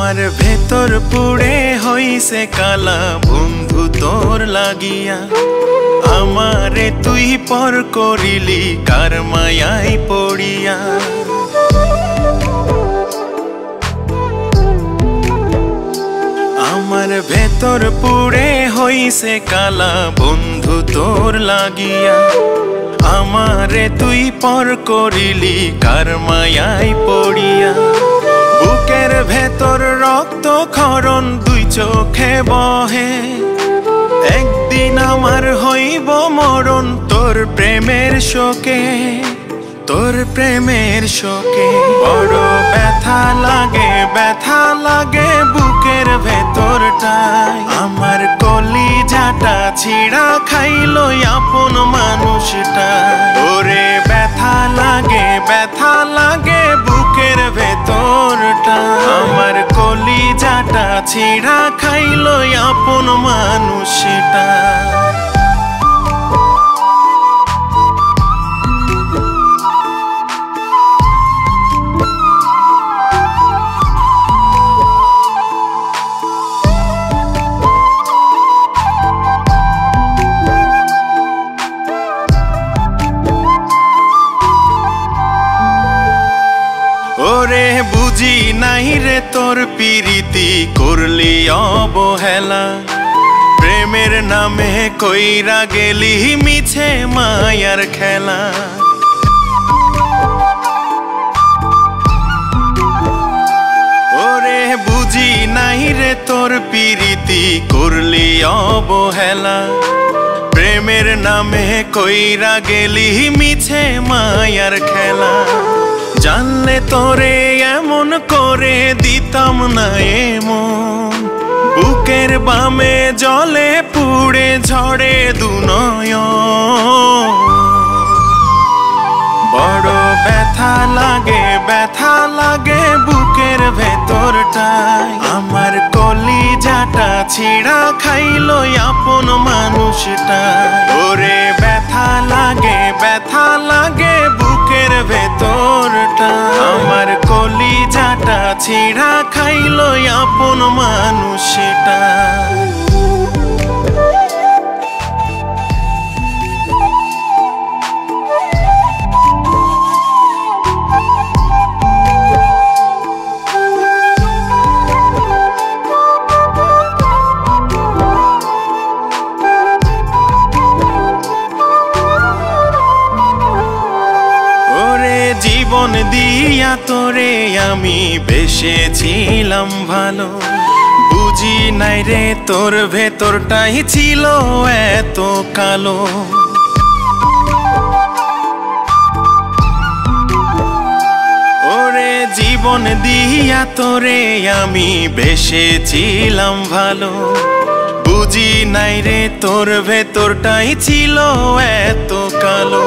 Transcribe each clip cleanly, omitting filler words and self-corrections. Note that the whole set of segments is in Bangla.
আমার ভেতর পুড়ে হইছে কালা বন্ধু তোর লাগিয়া। আমারে তুই পর করিলি কার মায়ায় পড়িয়া। আমার ভেতর পুড়ে হইছে কালা বন্ধু তোর লাগিয়া। আমারে তুই পর করিলি কার মায়ায় পড়িয়া। বুকের ভেতর রক্ত ক্ষরণ দুই চোখে বহে। একদিন আমার হইব মরণ তোর প্রেমের শোকে, তোর প্রেমের শোকে। বড় ব্যথা লাগে বুকের ভেতরটায়। আমার কলিজাটা ছিঁড়া খাইলো আপন মানুষটা। ওরে ব্যথা লাগে বুকের ভেতরটা। আমার কলিজাটা ছিঁড়া খাইলো আপন মানুষটা। ওরে বুঝি নাই রে তোর পিরিতি করলি অবহেলা। প্রেমের নামে কইরা গেলি মিছে মায়ার খেলা। ওরে বুঝি নাই রে তোর পিরিতি করলি অবহেলা। প্রেমের নামে কইরা গেলি মিছে মায়ার খেলা। জানলে তোরে এমন করে দিতাম না এমন। বুকের বামে জলে পুড়ে ঝরে দুনয়ন। বড় ব্যথা লাগে বুকের ভেতরটায়। আমার কলিজাটা ছিঁড়া খাইলো আপন মানুষটা। ওরে ব্যথা লাগে বুকের ভেতরটা। আমার কলিজাটা ছিঁড়া খাইলো আপন মানুষটা। জীবন দিয়া তোরে আমি বেসেছিলাম ভালো। বুঝি নাই রে তোর ভেতরটাই ছিল এত কালো। ওরে জীবন দিয়া তোরে আমি বেসেছিলাম ভালো। বুঝি নাই রে তোর ভেতরটাই ছিল এত কালো।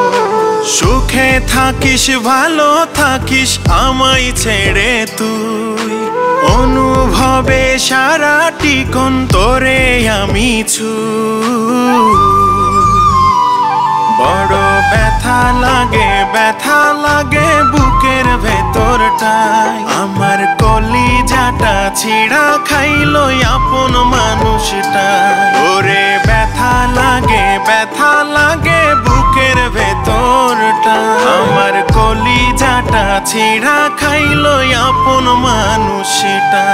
সুখে থাকিস ভালো থাকিস আমায় ছেড়ে তুই। অনুভবে সারাটি কোন তোরে আমি ছুঁই। বড় ব্যথা লাগে বুকের ভেতরটায়। আমার কলিজাটা ছিঁড়া খাইলো আপন মানুষটা। ওরে ব্যথা লাগে বুকের ভেতরটা। আমার কলিজাটা ছিঁড়া খাইলো আপন মানুষটা।